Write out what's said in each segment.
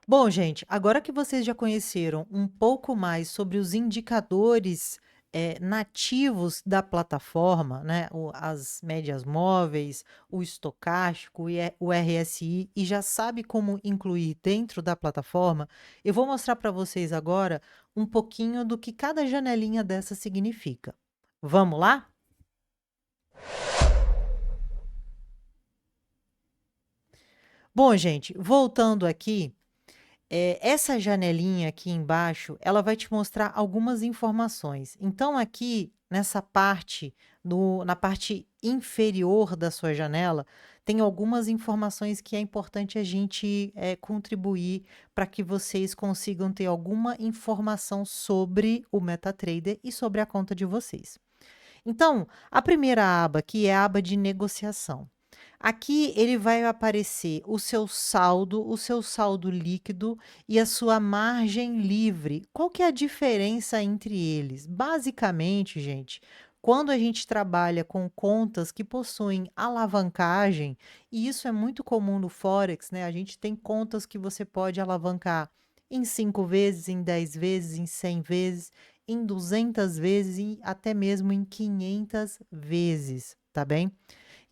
Bom, gente, agora que vocês já conheceram um pouco mais sobre os indicadores, nativos da plataforma, né, as médias móveis, o estocástico e o RSI, e já sabe como incluir dentro da plataforma, eu vou mostrar para vocês agora um pouquinho do que cada janelinha dessa significa. Vamos lá? Bom, gente, voltando aqui. Essa janelinha aqui embaixo, ela vai te mostrar algumas informações. Então, aqui nessa parte, na parte inferior da sua janela, tem algumas informações que é importante a gente contribuir para que vocês consigam ter alguma informação sobre o MetaTrader e sobre a conta de vocês. Então, a primeira aba aqui é a aba de negociação. Aqui ele vai aparecer o seu saldo líquido e a sua margem livre. Qual que é a diferença entre eles? Basicamente, gente, quando a gente trabalha com contas que possuem alavancagem, e isso é muito comum no Forex, né? A gente tem contas que você pode alavancar em 5 vezes, em 10 vezes, em 100 vezes, em 200 vezes e até mesmo em 500 vezes, tá bem?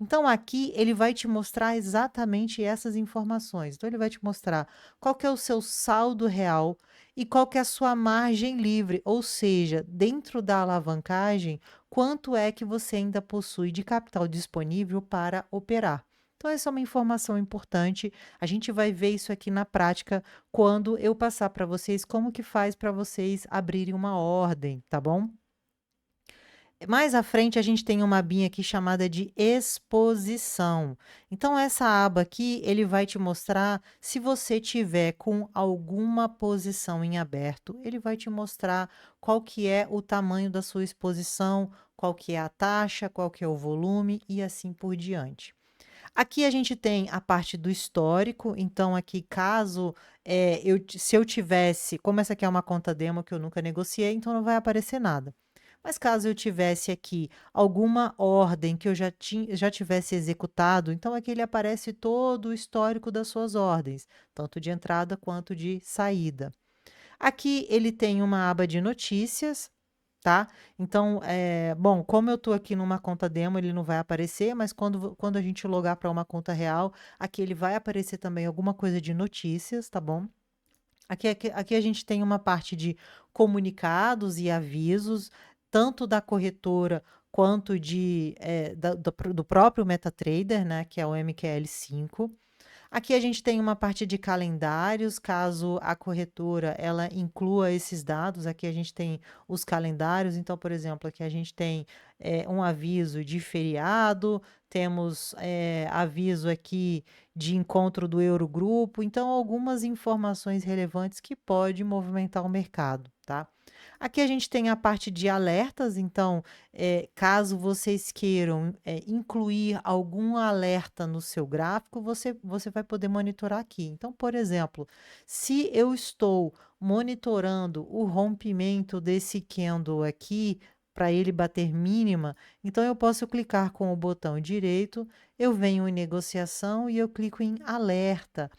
Então aqui ele vai te mostrar exatamente essas informações. Então ele vai te mostrar qual que é o seu saldo real e qual que é a sua margem livre, ou seja, dentro da alavancagem, quanto é que você ainda possui de capital disponível para operar. Então essa é uma informação importante. A gente vai ver isso aqui na prática quando eu passar para vocês como que faz para vocês abrirem uma ordem, tá bom? Mais à frente, a gente tem uma abinha aqui chamada de exposição. Então, essa aba aqui, ele vai te mostrar se você tiver com alguma posição em aberto, ele vai te mostrar qual que é o tamanho da sua exposição, qual que é a taxa, qual que é o volume e assim por diante. Aqui a gente tem a parte do histórico, então aqui caso se eu tivesse, como essa aqui é uma conta demo que eu nunca negociei, então não vai aparecer nada. Mas caso eu tivesse aqui alguma ordem que eu já tivesse executado, então aqui ele aparece todo o histórico das suas ordens, tanto de entrada quanto de saída. Aqui ele tem uma aba de notícias, tá? Então, bom, como eu estou aqui numa conta demo, ele não vai aparecer, mas quando a gente logar para uma conta real, aqui ele vai aparecer também alguma coisa de notícias, tá bom? Aqui a gente tem uma parte de comunicados e avisos, tanto da corretora quanto do próprio MetaTrader, né, que é o MQL5. Aqui a gente tem uma parte de calendários, caso a corretora ela inclua esses dados, aqui a gente tem os calendários, então, por exemplo, aqui a gente tem um aviso de feriado, temos aviso aqui de encontro do Eurogrupo, então algumas informações relevantes que pode movimentar o mercado, tá? Aqui a gente tem a parte de alertas, então, caso vocês queiram, incluir algum alerta no seu gráfico, você vai poder monitorar aqui. Então, por exemplo, se eu estou monitorando o rompimento desse candle aqui, para ele bater mínima, então eu posso clicar com o botão direito, eu venho em negociação e eu clico em alerta.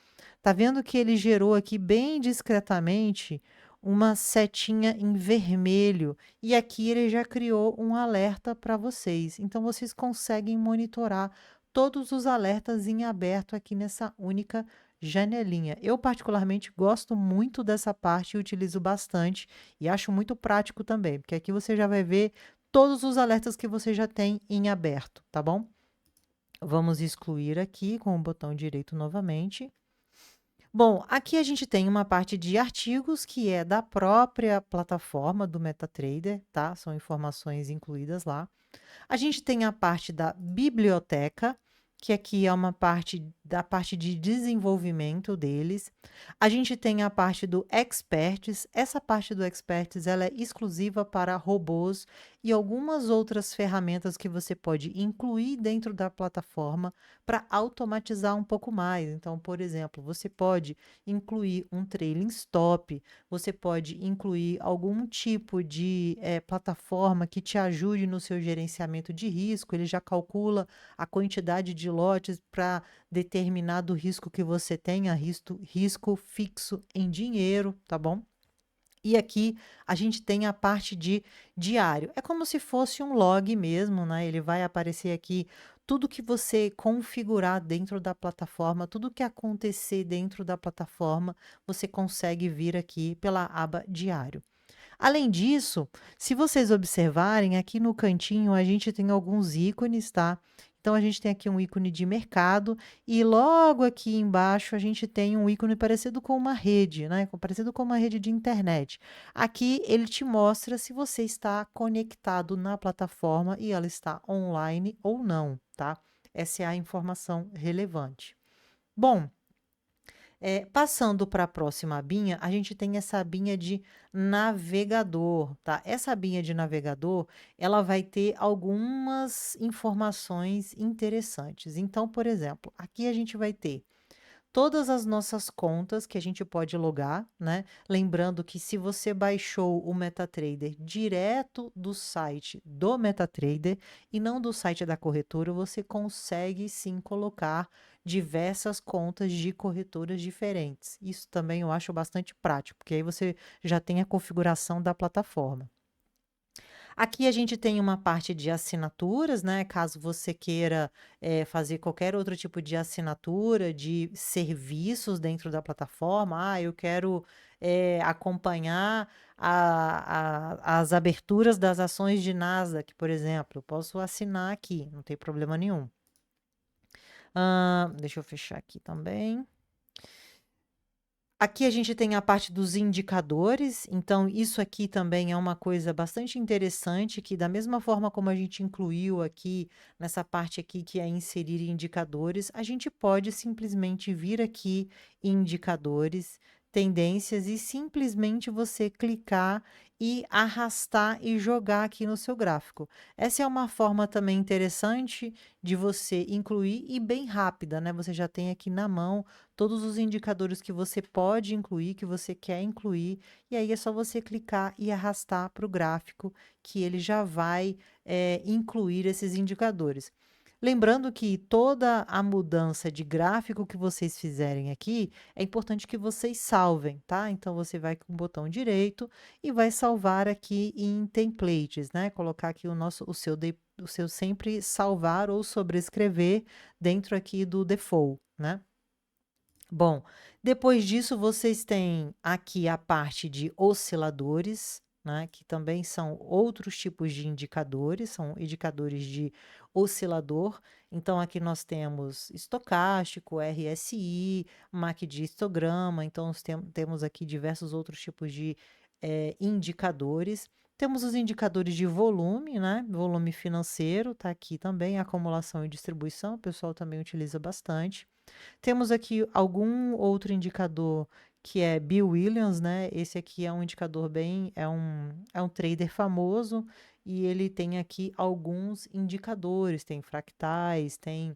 Tá vendo que ele gerou aqui bem discretamente uma setinha em vermelho e aqui ele já criou um alerta para vocês. Então vocês conseguem monitorar todos os alertas em aberto aqui nessa única janelinha. Eu particularmente gosto muito dessa parte e utilizo bastante e acho muito prático também, porque aqui você já vai ver todos os alertas que você já tem em aberto, tá bom? Vamos excluir aqui com o botão direito novamente. Bom, aqui a gente tem uma parte de artigos que é da própria plataforma do MetaTrader, tá? São informações incluídas lá. A gente tem a parte da biblioteca, que aqui é uma parte da parte de desenvolvimento deles. A gente tem a parte do Experts. Essa parte do Experts ela é exclusiva para robôs e algumas outras ferramentas que você pode incluir dentro da plataforma para automatizar um pouco mais. Então, por exemplo, você pode incluir um trailing stop, você pode incluir algum tipo de plataforma que te ajude no seu gerenciamento de risco. Ele já calcula a quantidade de lotes para determinado risco que você tenha, risco fixo em dinheiro, tá bom? E aqui a gente tem a parte de diário. É como se fosse um log mesmo, né? Ele vai aparecer aqui tudo que você configurar dentro da plataforma, tudo que acontecer dentro da plataforma, você consegue vir aqui pela aba diário. Além disso, se vocês observarem, aqui no cantinho a gente tem alguns ícones, tá? Então a gente tem aqui um ícone de mercado e logo aqui embaixo a gente tem um ícone parecido com uma rede, né? Parecido com uma rede de internet. Aqui ele te mostra se você está conectado na plataforma e ela está online ou não, tá? Essa é a informação relevante. Bom, passando para a próxima abinha, a gente tem essa abinha de navegador, tá? Essa abinha de navegador, ela vai ter algumas informações interessantes. Então, por exemplo, aqui a gente vai ter todas as nossas contas que a gente pode logar, né? Lembrando que se você baixou o MetaTrader direto do site do MetaTrader e não do site da corretora, você consegue sim colocar diversas contas de corretoras diferentes. Isso também eu acho bastante prático, porque aí você já tem a configuração da plataforma. Aqui a gente tem uma parte de assinaturas, né? Caso você queira fazer qualquer outro tipo de assinatura de serviços dentro da plataforma. Ah, eu quero acompanhar as aberturas das ações de Nasdaq, por exemplo. Eu posso assinar aqui, não tem problema nenhum. Deixa eu fechar aqui também. Aqui a gente tem a parte dos indicadores, então isso aqui também é uma coisa bastante interessante, que da mesma forma como a gente incluiu aqui nessa parte aqui que é inserir indicadores, a gente pode simplesmente vir aqui em indicadores, tendências e simplesmente você clicar e arrastar e jogar aqui no seu gráfico. Essa é uma forma também interessante de você incluir e bem rápida, né? Você já tem aqui na mão todos os indicadores que você pode incluir, que você quer incluir, e aí é só você clicar e arrastar para o gráfico, que ele já vai incluir esses indicadores. Lembrando que toda a mudança de gráfico que vocês fizerem aqui, é importante que vocês salvem, tá? Então, você vai com o botão direito e vai salvar aqui em templates, né? Colocar aqui o seu sempre salvar ou sobrescrever dentro aqui do default, né? Bom, depois disso vocês têm aqui a parte de osciladores, né, que também são outros tipos de indicadores, são indicadores de oscilador. Então, aqui nós temos estocástico, RSI, MACD de histograma, então nós temos aqui diversos outros tipos de indicadores. Temos os indicadores de volume, né? Volume financeiro, tá aqui também, acumulação e distribuição, o pessoal também utiliza bastante. Temos aqui algum outro indicador que é Bill Williams, né? Esse aqui é um indicador é um trader famoso e ele tem aqui alguns indicadores, tem fractais, tem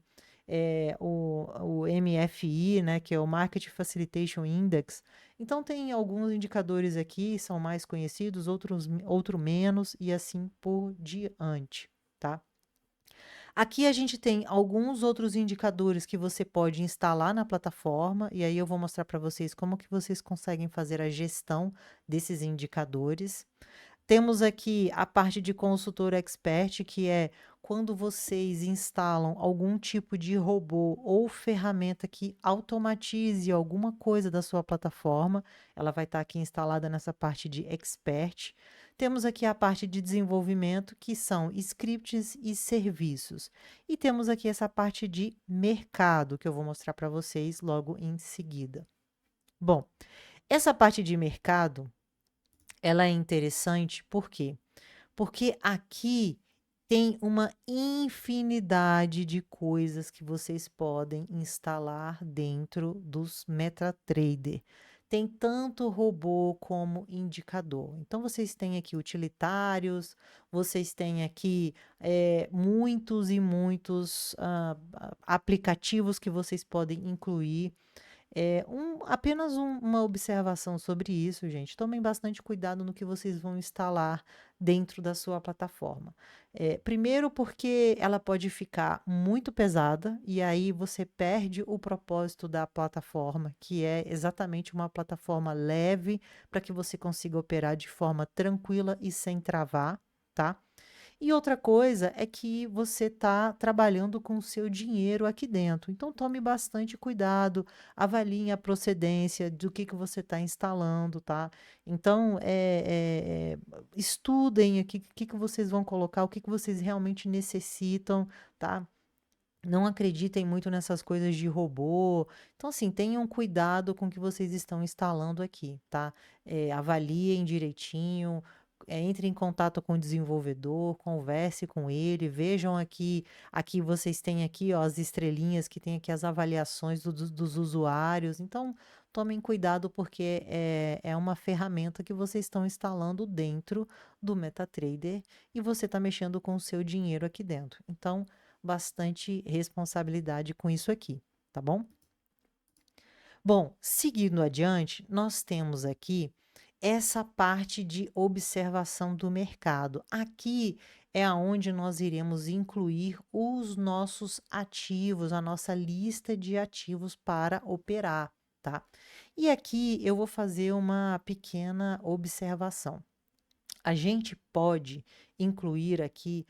o MFI, né? Que é o Market Facilitation Index. Então tem alguns indicadores aqui, são mais conhecidos, outro menos e assim por diante, tá? Aqui a gente tem alguns outros indicadores que você pode instalar na plataforma, e aí eu vou mostrar para vocês como que vocês conseguem fazer a gestão desses indicadores. Temos aqui a parte de consultor expert, que é quando vocês instalam algum tipo de robô ou ferramenta que automatize alguma coisa da sua plataforma, ela vai estar aqui instalada nessa parte de expert. Temos aqui a parte de desenvolvimento, que são scripts e serviços. E temos aqui essa parte de mercado, que eu vou mostrar para vocês logo em seguida. Bom, essa parte de mercado, ela é interessante por quê? Porque aqui tem uma infinidade de coisas que vocês podem instalar dentro dos MetaTrader. tem tanto robô como indicador. Então, vocês têm aqui utilitários, vocês têm aqui muitos e muitos aplicativos que vocês podem incluir. Apenas uma observação sobre isso, gente. Tomem bastante cuidado no que vocês vão instalar dentro da sua plataforma. Primeiro, porque ela pode ficar muito pesada, e aí você perde o propósito da plataforma, que é exatamente uma plataforma leve para que você consiga operar de forma tranquila e sem travar, tá? E outra coisa é que você está trabalhando com o seu dinheiro aqui dentro. Então, tome bastante cuidado, avalie a procedência do que você está instalando, tá? Então, estudem aqui o que vocês vão colocar, o que vocês realmente necessitam, tá? Não acreditem muito nessas coisas de robô. Então, assim, tenham cuidado com o que vocês estão instalando aqui, tá? Avaliem direitinho, entre em contato com o desenvolvedor, converse com ele, vejam aqui vocês têm aqui, ó, as estrelinhas que tem aqui as avaliações dos usuários. Então, tomem cuidado porque é uma ferramenta que vocês estão instalando dentro do MetaTrader e você está mexendo com o seu dinheiro aqui dentro. Então, bastante responsabilidade com isso aqui, tá bom? Bom, seguindo adiante, nós temos aqui essa parte de observação do mercado. Aqui é aonde nós iremos incluir os nossos ativos, a nossa lista de ativos para operar, tá? E aqui eu vou fazer uma pequena observação. A gente pode incluir aqui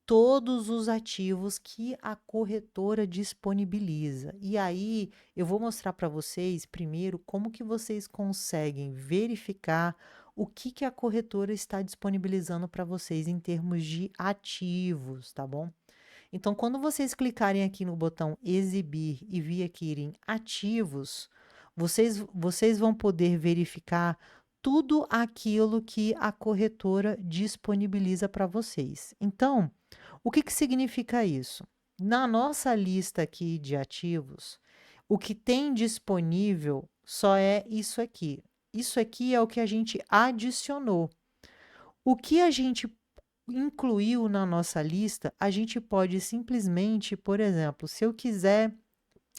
todos os ativos que a corretora disponibiliza. E aí eu vou mostrar para vocês primeiro como que vocês conseguem verificar o que a corretora está disponibilizando para vocês em termos de ativos, tá bom? Então, quando vocês clicarem aqui no botão exibir e vir aqui em ativos, vocês vão poder verificar tudo aquilo que a corretora disponibiliza para vocês. Então, o que significa isso? Na nossa lista aqui de ativos, o que tem disponível só é isso aqui. Isso aqui é o que a gente adicionou. O que a gente incluiu na nossa lista, a gente pode simplesmente, por exemplo, se eu quiser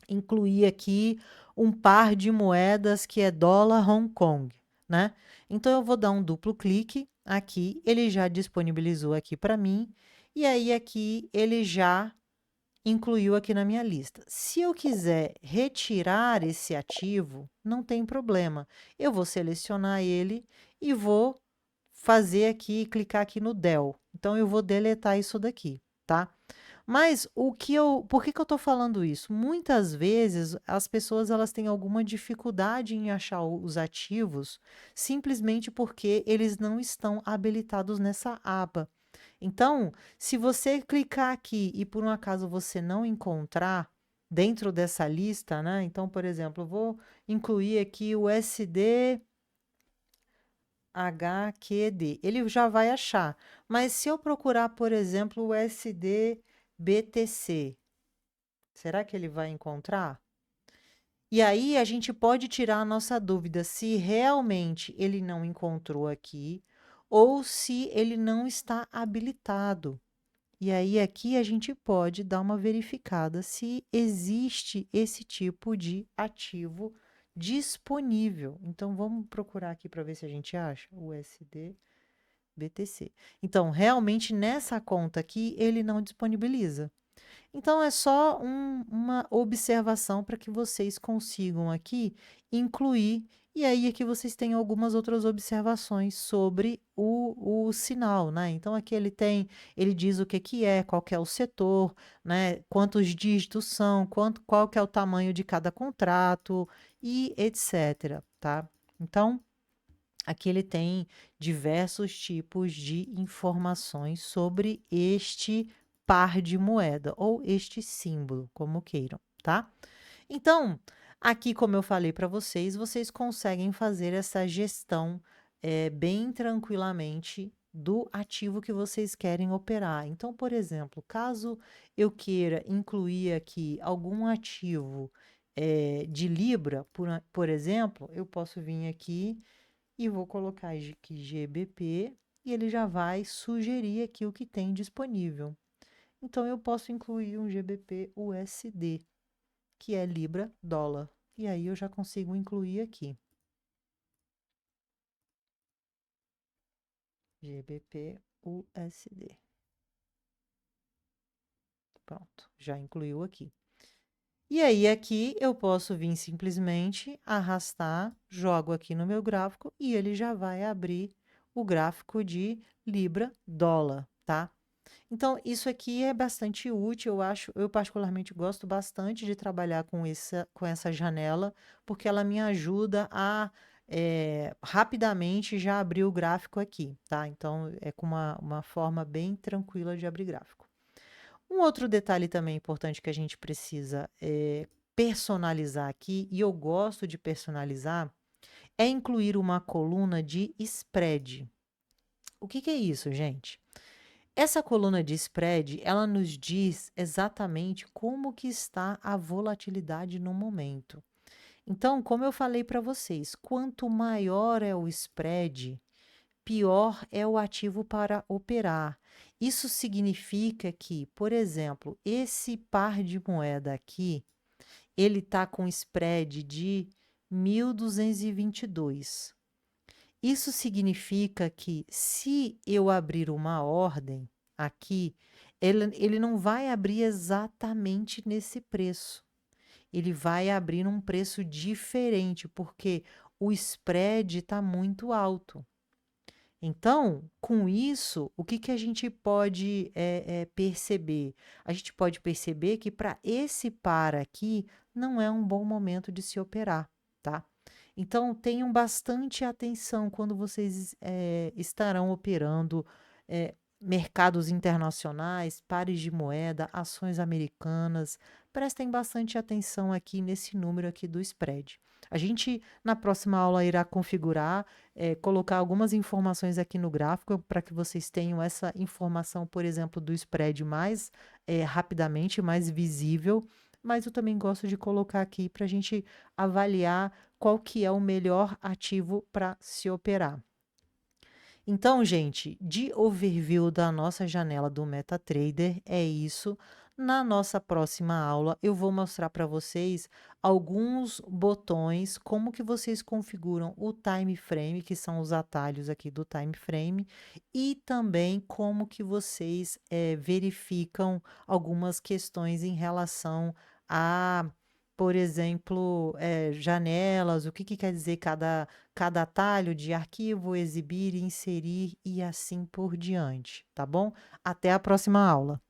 incluir aqui um par de moedas que é dólar Hong Kong, né? Então eu vou dar um duplo clique aqui, ele já disponibilizou aqui para mim, e aí aqui ele já incluiu aqui na minha lista. Se eu quiser retirar esse ativo, não tem problema. Eu vou selecionar ele e vou fazer aqui, clicar aqui no del. Então eu vou deletar isso daqui, tá? Mas por que que eu estou falando isso? Muitas vezes as pessoas elas têm alguma dificuldade em achar os ativos simplesmente porque eles não estão habilitados nessa aba. Então, se você clicar aqui e por um acaso você não encontrar dentro dessa lista, né? Então, por exemplo, eu vou incluir aqui o SD HQD. Ele já vai achar. Mas se eu procurar, por exemplo, o SDBTC, será que ele vai encontrar? E aí a gente pode tirar a nossa dúvida se realmente ele não encontrou aqui ou se ele não está habilitado. E aí aqui a gente pode dar uma verificada se existe esse tipo de ativo disponível. Então vamos procurar aqui para ver se a gente acha o USD BTC. Então, realmente nessa conta aqui ele não disponibiliza. Então é só uma observação para que vocês consigam aqui incluir, e aí aqui vocês têm algumas outras observações sobre o sinal, né? Então aqui ele diz o que é, qual que é o setor, né? Quantos dígitos são, qual que é o tamanho de cada contrato e etc, tá? Então, aqui ele tem diversos tipos de informações sobre este par de moeda ou este símbolo, como queiram, tá? Então, aqui, como eu falei para vocês, vocês conseguem fazer essa gestão bem tranquilamente do ativo que vocês querem operar. Então, por exemplo, caso eu queira incluir aqui algum ativo de Libra, por exemplo, eu posso vir aqui e vou colocar aqui GBP e ele já vai sugerir aqui o que tem disponível. Então, eu posso incluir um GBP USD, que é Libra dólar. E aí eu já consigo incluir aqui. GBP USD. Pronto, já incluiu aqui. E aí aqui eu posso vir simplesmente arrastar, jogo aqui no meu gráfico e ele já vai abrir o gráfico de Libra dólar, tá? Então, isso aqui é bastante útil, eu acho, eu particularmente gosto bastante de trabalhar com essa janela, porque ela me ajuda a rapidamente já abrir o gráfico aqui, tá? Então, é com uma forma bem tranquila de abrir gráfico. Um outro detalhe também importante que a gente precisa personalizar aqui, e eu gosto de personalizar, é incluir uma coluna de spread. O que que é isso, gente? Essa coluna de spread, ela nos diz exatamente como que está a volatilidade no momento. Então, como eu falei para vocês, quanto maior é o spread, pior é o ativo para operar. Isso significa que, por exemplo, esse par de moeda aqui, ele está com spread de 1.222. Isso significa que se eu abrir uma ordem aqui, ele não vai abrir exatamente nesse preço. Ele vai abrir num preço diferente, porque o spread está muito alto. Então, com isso, o que que a gente pode perceber? A gente pode perceber que para esse par aqui não é um bom momento de se operar, tá? Então, tenham bastante atenção quando vocês estarão operando mercados internacionais, pares de moeda, ações americanas. Prestem bastante atenção aqui nesse número aqui do spread. A gente, na próxima aula, irá configurar colocar algumas informações aqui no gráfico para que vocês tenham essa informação, por exemplo, do spread mais rapidamente, mais visível, mas eu também gosto de colocar aqui para a gente avaliar qual que é o melhor ativo para se operar. Então, gente, de overview da nossa janela do MetaTrader é isso. Na nossa próxima aula, eu vou mostrar para vocês alguns botões, como que vocês configuram o time frame, que são os atalhos aqui do time frame, e também como que vocês verificam algumas questões em relação a, por exemplo, janelas, o que que quer dizer cada atalho de arquivo, exibir, inserir e assim por diante, tá bom? Até a próxima aula.